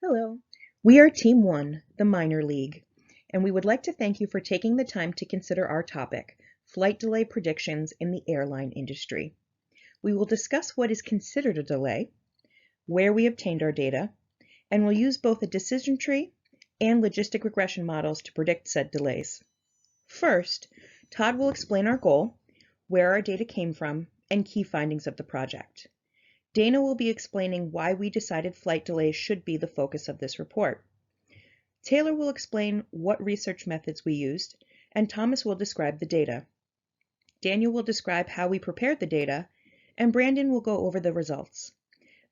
Hello, we are Team 1, the Minor League, and we would like to thank you for taking the time to consider our topic, flight delay predictions in the airline industry. We will discuss what is considered a delay, where we obtained our data, and we'll use both a decision tree and logistic regression models to predict said delays. First, Todd will explain our goal, where our data came from, and key findings of the project. Dana will be explaining why we decided flight delays should be the focus of this report. Taylor will explain what research methods we used, and Thomas will describe the data. Daniel will describe how we prepared the data, and Brandon will go over the results.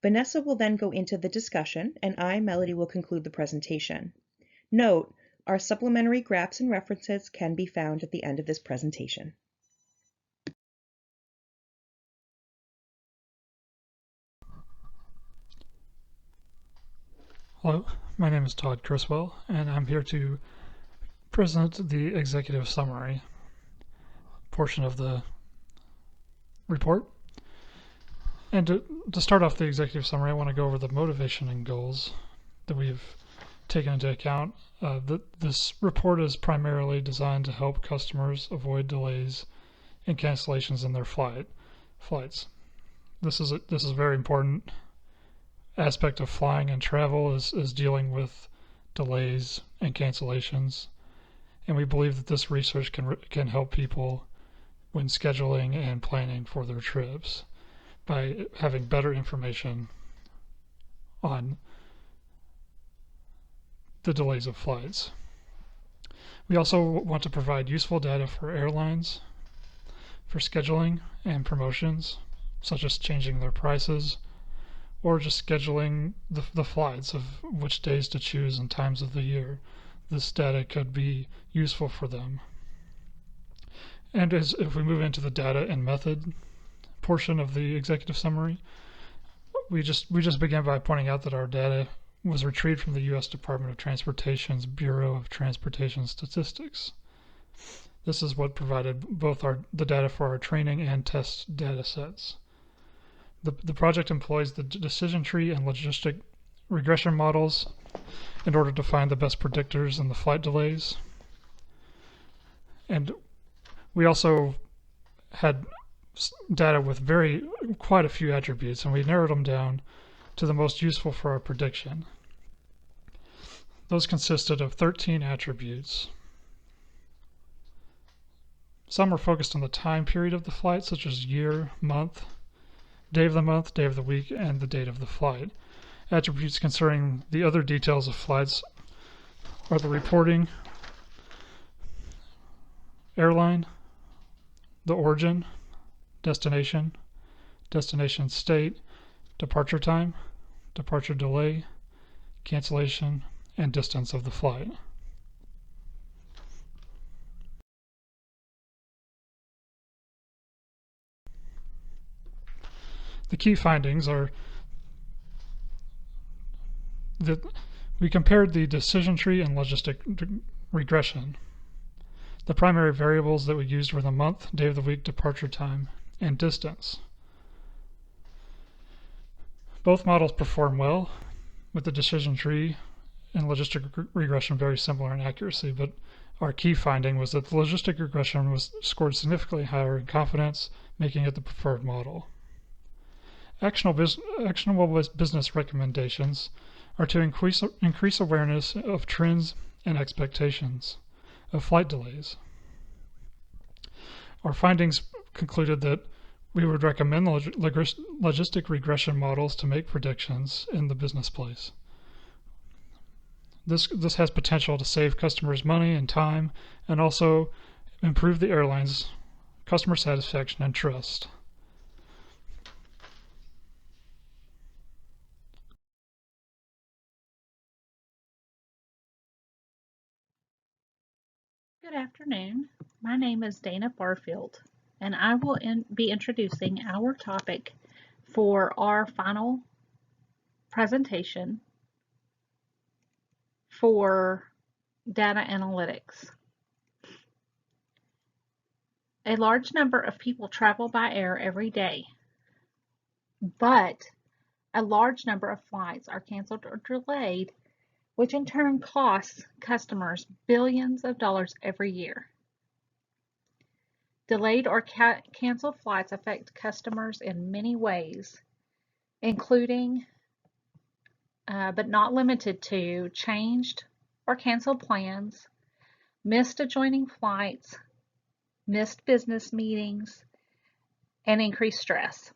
Vanessa will then go into the discussion, and I, Melody, will conclude the presentation. Note, our supplementary graphs and references can be found at the end of this presentation. Hello, my name is Todd Criswell, and I'm here to present the executive summary portion of the report. And to start off the executive summary, I want to go over the motivation and goals that we've taken into account. This report is primarily designed to help customers avoid delays and cancellations in their flights. This is a very important aspect of flying and travel is dealing with delays and cancellations, and we believe that this research can help people when scheduling and planning for their trips by having better information on the delays of flights. We also want to provide useful data for airlines for scheduling and promotions, such as changing their prices or just scheduling the flights of which days to choose and times of the year. This data could be useful for them. And if we move into the data and method portion of the executive summary, we just began by pointing out that our data was retrieved from the U.S. Department of Transportation's Bureau of Transportation Statistics. This is what provided both the data for our training and test data sets. The project employs the decision tree and logistic regression models in order to find the best predictors in the flight delays. And we also had data with quite a few attributes, and we narrowed them down to the most useful for our prediction. Those consisted of 13 attributes. Some are focused on the time period of the flight, such as year, month, day of the month, day of the week, and the date of the flight. Attributes concerning the other details of flights are the reporting, airline, the origin, destination, destination state, departure time, departure delay, cancellation, and distance of the flight. The key findings are that we compared the decision tree and logistic regression. The primary variables that we used were the month, day of the week, departure time, and distance. Both models perform well, with the decision tree and logistic regression very similar in accuracy, but our key finding was that the logistic regression was scored significantly higher in confidence, making it the preferred model. Actionable business recommendations are to increase awareness of trends and expectations of flight delays. Our findings concluded that we would recommend logistic regression models to make predictions in the business place. This has potential to save customers money and time, and also improve the airline's customer satisfaction and trust. Good afternoon. My name is Dana Barfield, and I will be introducing our topic for our final presentation for data analytics. A large number of people travel by air every day, but a large number of flights are canceled or delayed which in turn costs customers billions of dollars every year. Delayed or canceled flights affect customers in many ways, including, but not limited to, changed or canceled plans, missed adjoining flights, missed business meetings, and increased stress.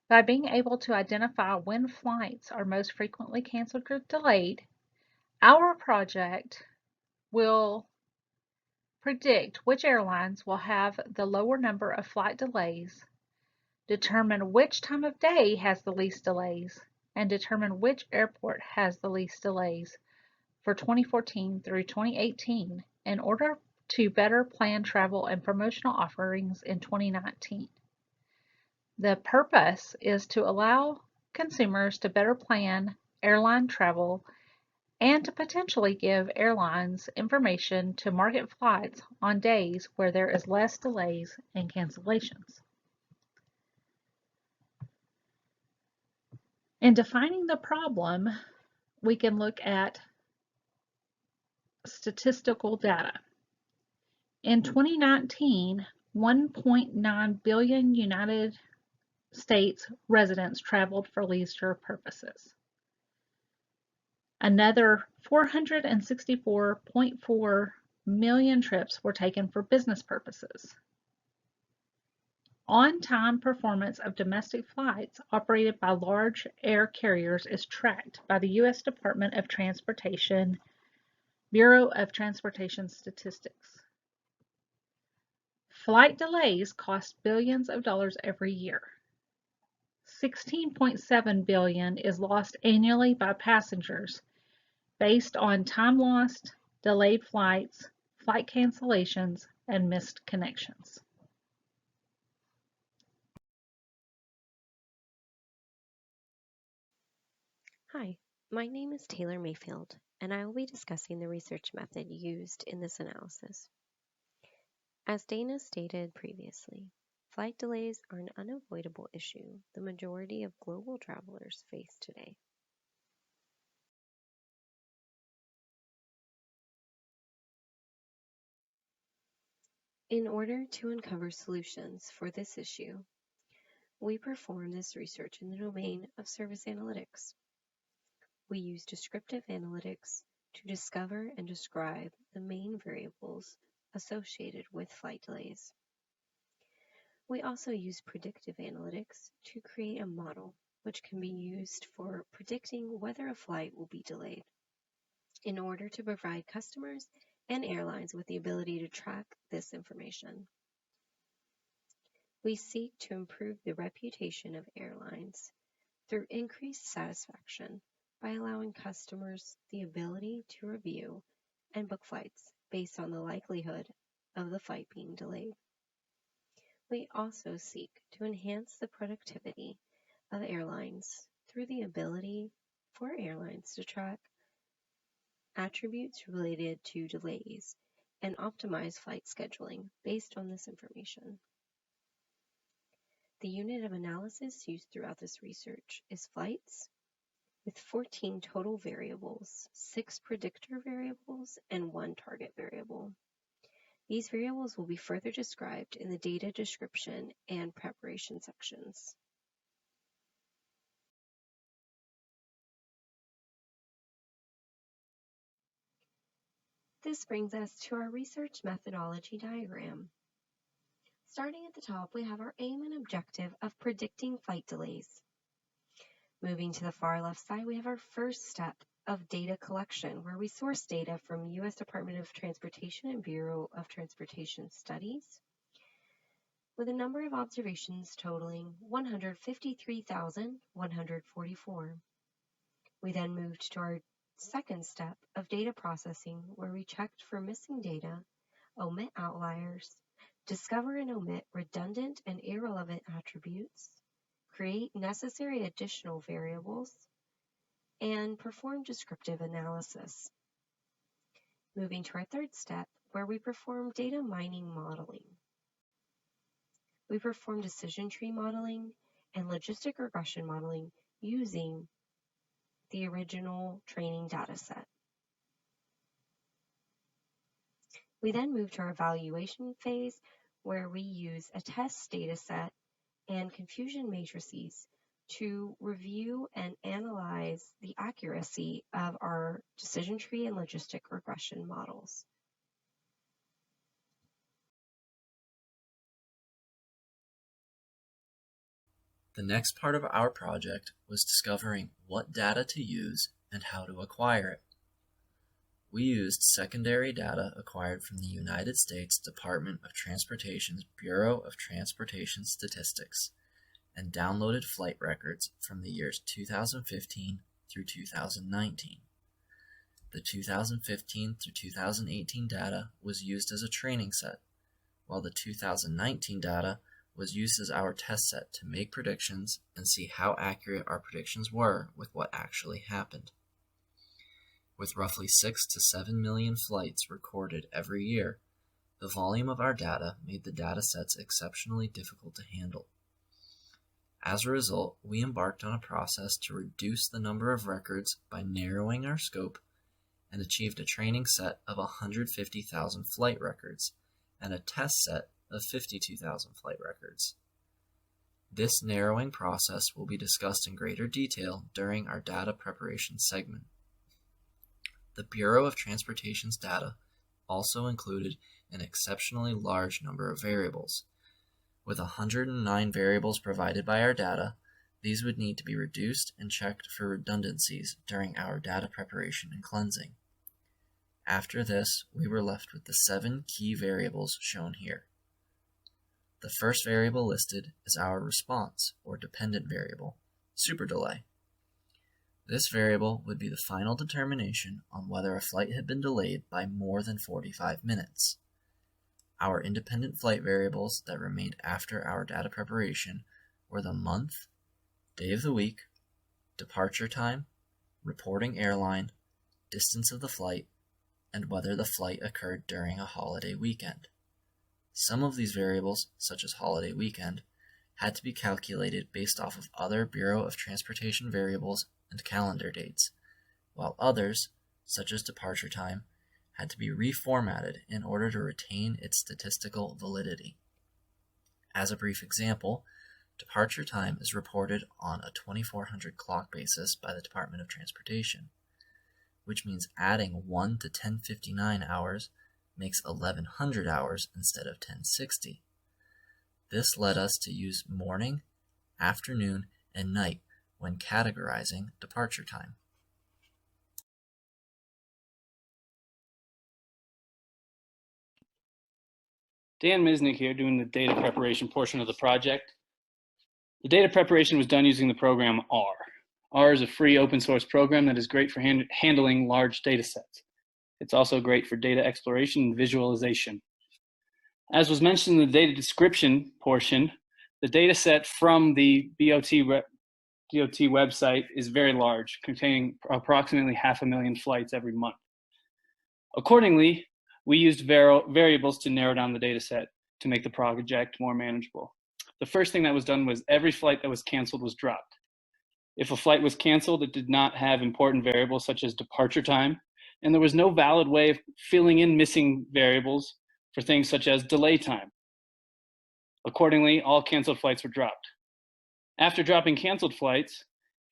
By being able to identify when flights are most frequently canceled or delayed, our project will predict which airlines will have the lower number of flight delays, determine which time of day has the least delays, and determine which airport has the least delays for 2014 through 2018 in order to better plan travel and promotional offerings in 2019. The purpose is to allow consumers to better plan airline travel and to potentially give airlines information to market flights on days where there is less delays and cancellations. In defining the problem, we can look at statistical data. In 2019, 1.9 billion United States residents traveled for leisure purposes. Another 464.4 million trips were taken for business purposes. On-time performance of domestic flights operated by large air carriers is tracked by the U.S. Department of Transportation, Bureau of Transportation Statistics. Flight delays cost billions of dollars every year. 16.7 billion is lost annually by passengers based on time lost, delayed flights, flight cancellations, and missed connections. Hi, my name is Taylor Mayfield, and I will be discussing the research method used in this analysis. As Dana stated previously, flight delays are an unavoidable issue the majority of global travelers face today. In order to uncover solutions for this issue, we perform this research in the domain of service analytics. We use descriptive analytics to discover and describe the main variables associated with flight delays. We also use predictive analytics to create a model which can be used for predicting whether a flight will be delayed in order to provide customers and airlines with the ability to track this information. We seek to improve the reputation of airlines through increased satisfaction by allowing customers the ability to review and book flights based on the likelihood of the flight being delayed. We also seek to enhance the productivity of airlines through the ability for airlines to track attributes related to delays and optimize flight scheduling based on this information. The unit of analysis used throughout this research is flights, with 14 total variables, 6 predictor variables, and 1 target variable. These variables will be further described in the data description and preparation sections. This brings us to our research methodology diagram. Starting at the top, we have our aim and objective of predicting flight delays. Moving to the far left side, we have our first step of data collection, where we source data from U.S. Department of Transportation and Bureau of Transportation Studies, with a number of observations totaling 153,144. We then moved to our second step of data processing, where we checked for missing data, omit outliers, discover and omit redundant and irrelevant attributes, create necessary additional variables, and perform descriptive analysis. Moving to our third step, where we perform data mining modeling. We perform decision tree modeling and logistic regression modeling using the original training data set. We then move to our evaluation phase, where we use a test data set and confusion matrices to review and analyze the accuracy of our decision tree and logistic regression models. The next part of our project was discovering what data to use and how to acquire it. We used secondary data acquired from the United States Department of Transportation's Bureau of Transportation Statistics and downloaded flight records from the years 2015 through 2019. The 2015 through 2018 data was used as a training set, while the 2019 data was used as our test set to make predictions and see how accurate our predictions were with what actually happened. With roughly 6 to 7 million flights recorded every year, the volume of our data made the data sets exceptionally difficult to handle. As a result, we embarked on a process to reduce the number of records by narrowing our scope and achieved a training set of 150,000 flight records and a test set of 52,000 flight records. This narrowing process will be discussed in greater detail during our data preparation segment. The Bureau of Transportation's data also included an exceptionally large number of variables. With 109 variables provided by our data, these would need to be reduced and checked for redundancies during our data preparation and cleansing. After this, we were left with the 7 key variables shown here. The first variable listed is our response, or dependent variable, super delay. This variable would be the final determination on whether a flight had been delayed by more than 45 minutes. Our independent flight variables that remained after our data preparation were the month, day of the week, departure time, reporting airline, distance of the flight, and whether the flight occurred during a holiday weekend. Some of these variables, such as holiday weekend, had to be calculated based off of other Bureau of Transportation variables and calendar dates, while others, such as departure time, had to be reformatted in order to retain its statistical validity. As a brief example, departure time is reported on a 2400 clock basis by the Department of Transportation, which means adding 1 to 1059 hours makes 1100 hours instead of 1060. This led us to use morning, afternoon, and night when categorizing departure time. Dan Misnick here, doing the data preparation portion of the project. The data preparation was done using the program R. R is a free open source program that is great for handling large data sets. It's also great for data exploration and visualization. As was mentioned in the data description portion, the data set from the DOT website is very large, containing approximately 500,000 flights every month. Accordingly, we used variables to narrow down the data set to make the project more manageable. The first thing that was done was every flight that was canceled was dropped. If a flight was canceled, it did not have important variables such as departure time, and there was no valid way of filling in missing variables for things such as delay time. Accordingly, all canceled flights were dropped. After dropping canceled flights,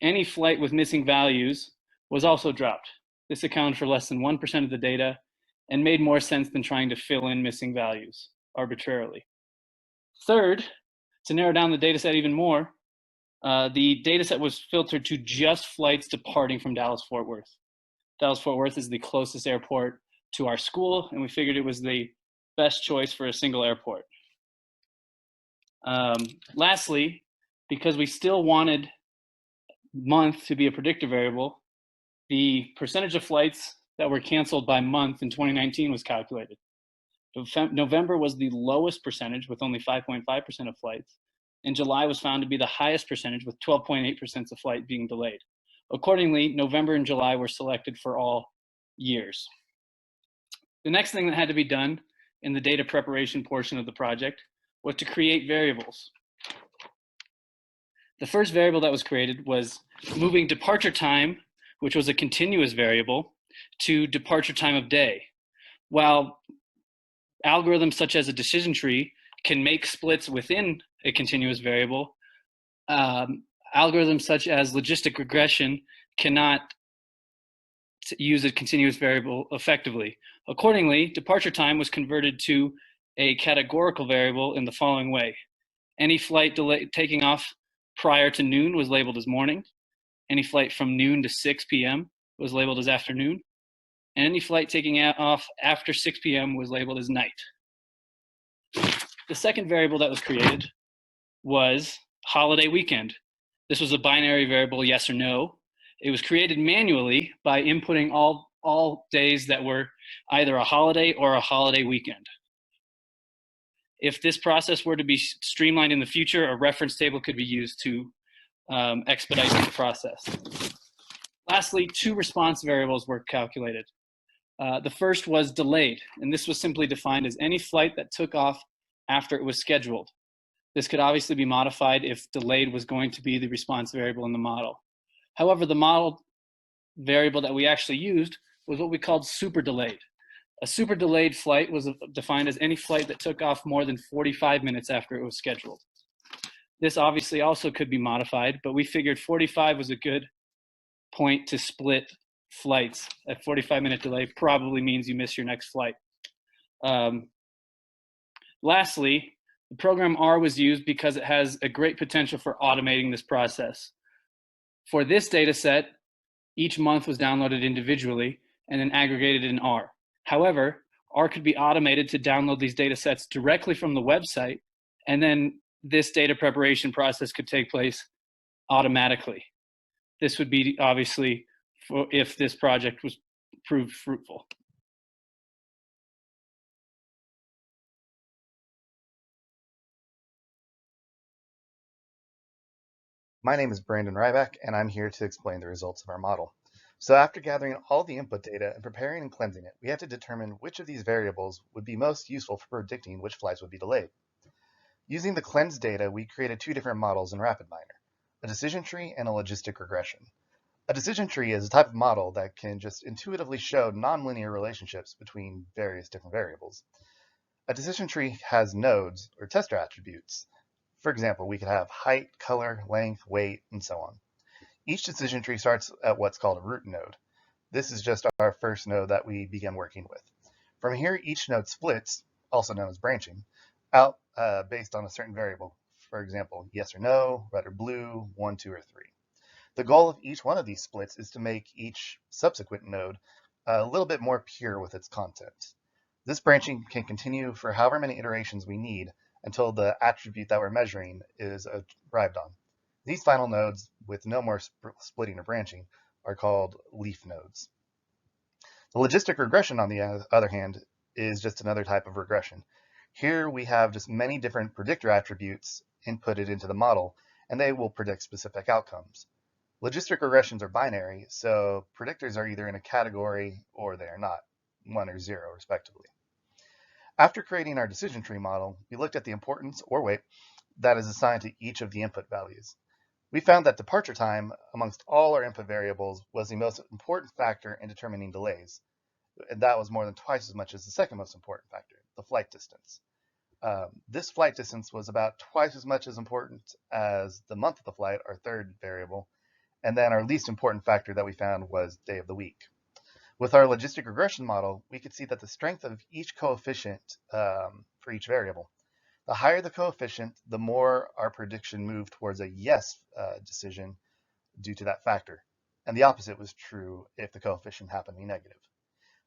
any flight with missing values was also dropped. This accounted for less than 1% of the data and made more sense than trying to fill in missing values arbitrarily. Third, to narrow down the data set even more, the data set was filtered to just flights departing from Dallas-Fort Worth. Dallas-Fort Worth is the closest airport to our school, and we figured it was the best choice for a single airport. Lastly, because we still wanted month to be a predictor variable, the percentage of flights that were canceled by month in 2019 was calculated. November was the lowest percentage with only 5.5% of flights, and July was found to be the highest percentage with 12.8% of flight being delayed. Accordingly, November and July were selected for all years. The next thing that had to be done in the data preparation portion of the project was to create variables. The first variable that was created was moving departure time which was a continuous variable, to departure time of day. While algorithms such as a decision tree can make splits within a continuous variable, algorithms such as logistic regression cannot use a continuous variable effectively. Accordingly, departure time was converted to a categorical variable in the following way. Any flight delay taking off prior to noon was labeled as morning. Any flight from noon to 6 p.m. was labeled as afternoon. And any flight taking off after 6 p.m. was labeled as night. The second variable that was created was holiday weekend. This was a binary variable, yes or no. It was created manually by inputting all days that were either a holiday or a holiday weekend. If this process were to be streamlined in the future, a reference table could be used to expedite the process. Lastly, two response variables were calculated. The first was delayed, and this was simply defined as any flight that took off after it was scheduled. This could obviously be modified if delayed was going to be the response variable in the model. However, the model variable that we actually used was what we called super delayed. A super delayed flight was defined as any flight that took off more than 45 minutes after it was scheduled. This obviously also could be modified, but we figured 45 was a good point to split flights. A 45-minute delay probably means you miss your next flight. Lastly, the program R was used because it has a great potential for automating this process. For this data set, each month was downloaded individually and then aggregated in R. However, R could be automated to download these data sets directly from the website, and then this data preparation process could take place automatically. This would be obviously if this project was proved fruitful. My name is Brandon Ryback, and I'm here to explain the results of our model. So after gathering all the input data and preparing and cleansing it, we had to determine which of these variables would be most useful for predicting which flights would be delayed. Using the cleansed data, we created two different models in RapidMiner, a decision tree and a logistic regression. A decision tree is a type of model that can just intuitively show nonlinear relationships between various different variables. A decision tree has nodes, or tester attributes. For example, we could have height, color, length, weight, and so on. Each decision tree starts at what's called a root node. This is just our first node that we begin working with. From here, each node splits, also known as branching, out based on a certain variable. For example, yes or no, red or blue, 1, 2, or 3. The goal of each one of these splits is to make each subsequent node a little bit more pure with its content. This branching can continue for however many iterations we need until the attribute that we're measuring is arrived on. These final nodes, with no more splitting or branching, are called leaf nodes. The logistic regression, on the other hand, is just another type of regression. Here we have just many different predictor attributes inputted into the model, and they will predict specific outcomes. Logistic regressions are binary, so predictors are either in a category or they are not, 1 or 0 respectively. After creating our decision tree model, we looked at the importance or weight that is assigned to each of the input values. We found that departure time amongst all our input variables was the most important factor in determining delays. And that was more than twice as much as the second most important factor, the flight distance. This flight distance was about twice as much as important as the month of the flight, our third variable, and then our least important factor that we found was day of the week. With our logistic regression model, we could see that the strength of each coefficient for each variable. The higher the coefficient, the more our prediction moved towards a yes decision due to that factor. And the opposite was true if the coefficient happened to be negative.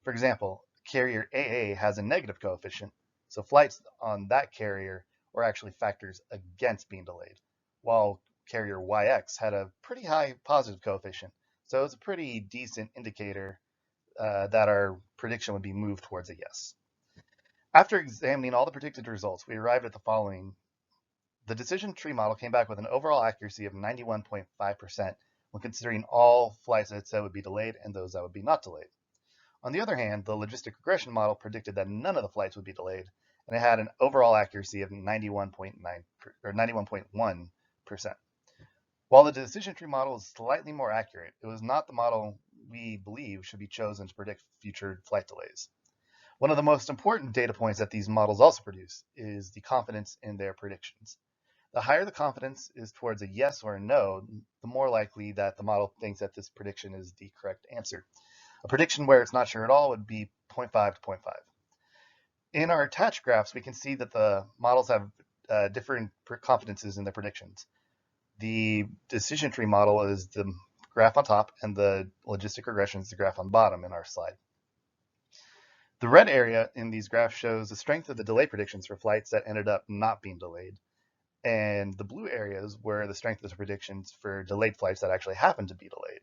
For example, carrier AA has a negative coefficient, so flights on that carrier were actually factors against being delayed, while carrier YX had a pretty high positive coefficient, so it's a pretty decent indicator that our prediction would be moved towards a yes. After examining all the predicted results, we arrived at the following. The decision tree model came back with an overall accuracy of 91.5% when considering all flights that it said would be delayed and those that would be not delayed. On the other hand, the logistic regression model predicted that none of the flights would be delayed, and it had an overall accuracy of 91.1%. While the decision tree model is slightly more accurate, it was not the model we believe should be chosen to predict future flight delays. One of the most important data points that these models also produce is the confidence in their predictions. The higher the confidence is towards a yes or a no, the more likely that the model thinks that this prediction is the correct answer. A prediction where it's not sure at all would be 0.5 to 0.5. In our attached graphs, we can see that the models have different confidences in their predictions. The decision tree model is the graph on top, and the logistic regression is the graph on the bottom in our slide. The red area in these graphs shows the strength of the delay predictions for flights that ended up not being delayed, and the blue areas were the strength of the predictions for delayed flights that actually happened to be delayed.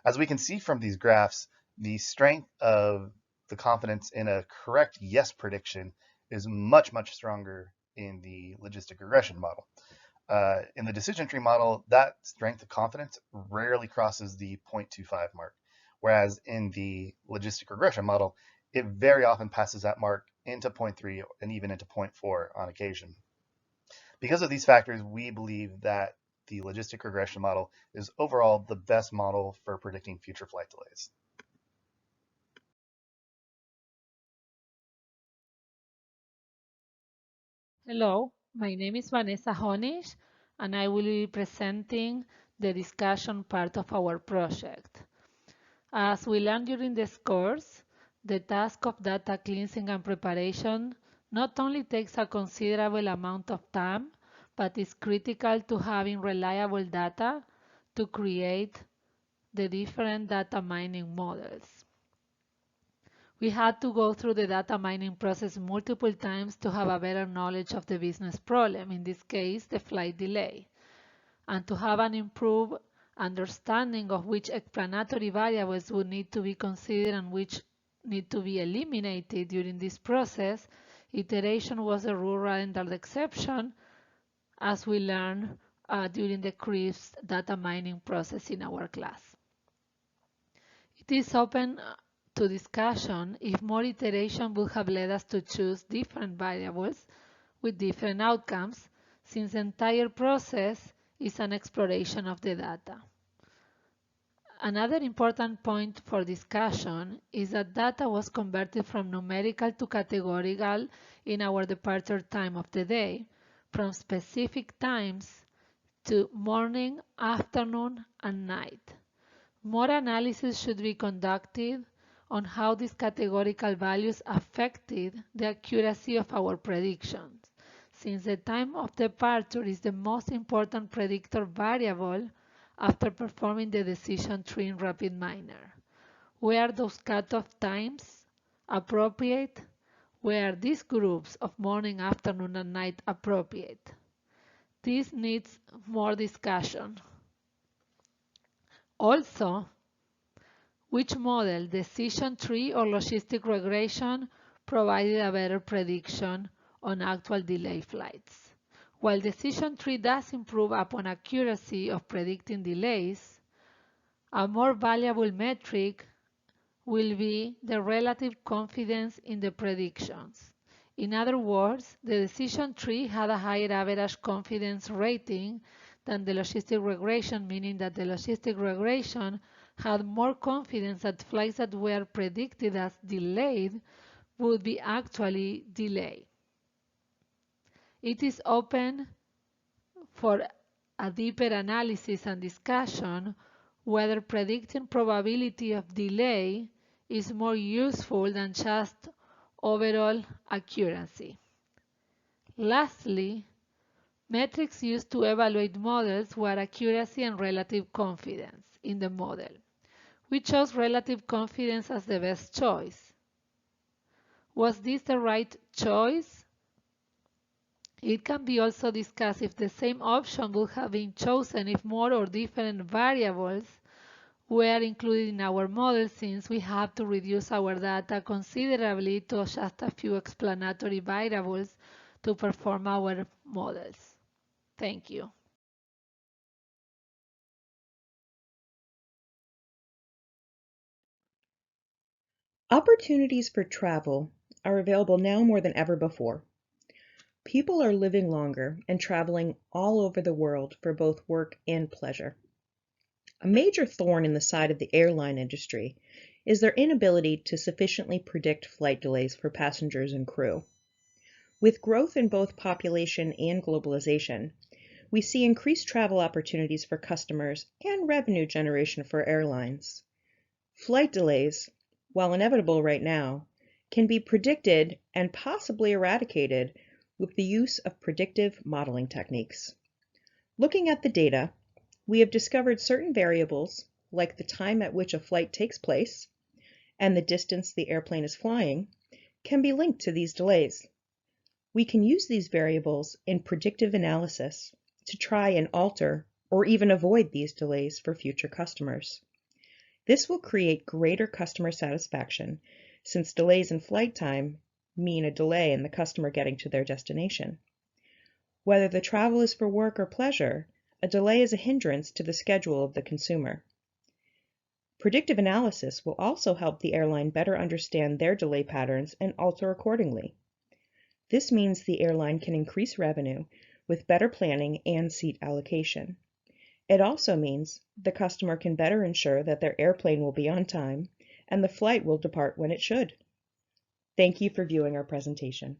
As we can see from these graphs, the strength of the confidence in a correct yes prediction is much, much stronger in the logistic regression model. In the decision tree model, that strength of confidence rarely crosses the 0.25 mark, whereas in the logistic regression model, it very often passes that mark into 0.3 and even into 0.4 on occasion. Because of these factors, we believe that the logistic regression model is overall the best model for predicting future flight delays. Hello, my name is Vanessa Honish, and I will be presenting the discussion part of our project. As we learned during this course, the task of data cleansing and preparation not only takes a considerable amount of time, but is critical to having reliable data to create the different data mining models. We had to go through the data mining process multiple times to have a better knowledge of the business problem, in this case, the flight delay, and to have an improved understanding of which explanatory variables would need to be considered and which need to be eliminated during this process. Iteration was a rule rather than the exception, as we learned during the CRISP data mining process in our class. It is open to discussion if more iteration would have led us to choose different variables with different outcomes, since the entire process is an exploration of the data. Another important point for discussion is that data was converted from numerical to categorical in our departure time of the day, from specific times to morning, afternoon, and night. More analysis should be conducted on how these categorical values affected the accuracy of our predictions, since the time of departure is the most important predictor variable after performing the decision tree in RapidMiner. Were those cutoff times appropriate? Were these groups of morning, afternoon, and night appropriate? This needs more discussion. Also, which model, decision tree or logistic regression, provided a better prediction on actual delay flights? While decision tree does improve upon accuracy of predicting delays, a more valuable metric will be the relative confidence in the predictions. In other words, the decision tree had a higher average confidence rating than the logistic regression, meaning that the logistic regression had more confidence that flights that were predicted as delayed would be actually delayed. It is open for a deeper analysis and discussion whether predicting probability of delay is more useful than just overall accuracy. Lastly, metrics used to evaluate models were accuracy and relative confidence in the model. We chose relative confidence as the best choice. Was this the right choice? It can be also discussed if the same option would have been chosen if more or different variables were included in our model, since we have to reduce our data considerably to just a few explanatory variables to perform our models. Thank you. Opportunities for travel are available now more than ever before. People are living longer and traveling all over the world for both work and pleasure. A major thorn in the side of the airline industry is their inability to sufficiently predict flight delays for passengers and crew. With growth in both population and globalization, we see increased travel opportunities for customers and revenue generation for airlines. Flight delays, while inevitable right now, can be predicted and possibly eradicated with the use of predictive modeling techniques. Looking at the data, we have discovered certain variables, like the time at which a flight takes place and the distance the airplane is flying, can be linked to these delays. We can use these variables in predictive analysis to try and alter or even avoid these delays for future customers. This will create greater customer satisfaction, since delays in flight time mean a delay in the customer getting to their destination. Whether the travel is for work or pleasure, a delay is a hindrance to the schedule of the consumer. Predictive analysis will also help the airline better understand their delay patterns and alter accordingly. This means the airline can increase revenue with better planning and seat allocation. It also means the customer can better ensure that their airplane will be on time and the flight will depart when it should. Thank you for viewing our presentation.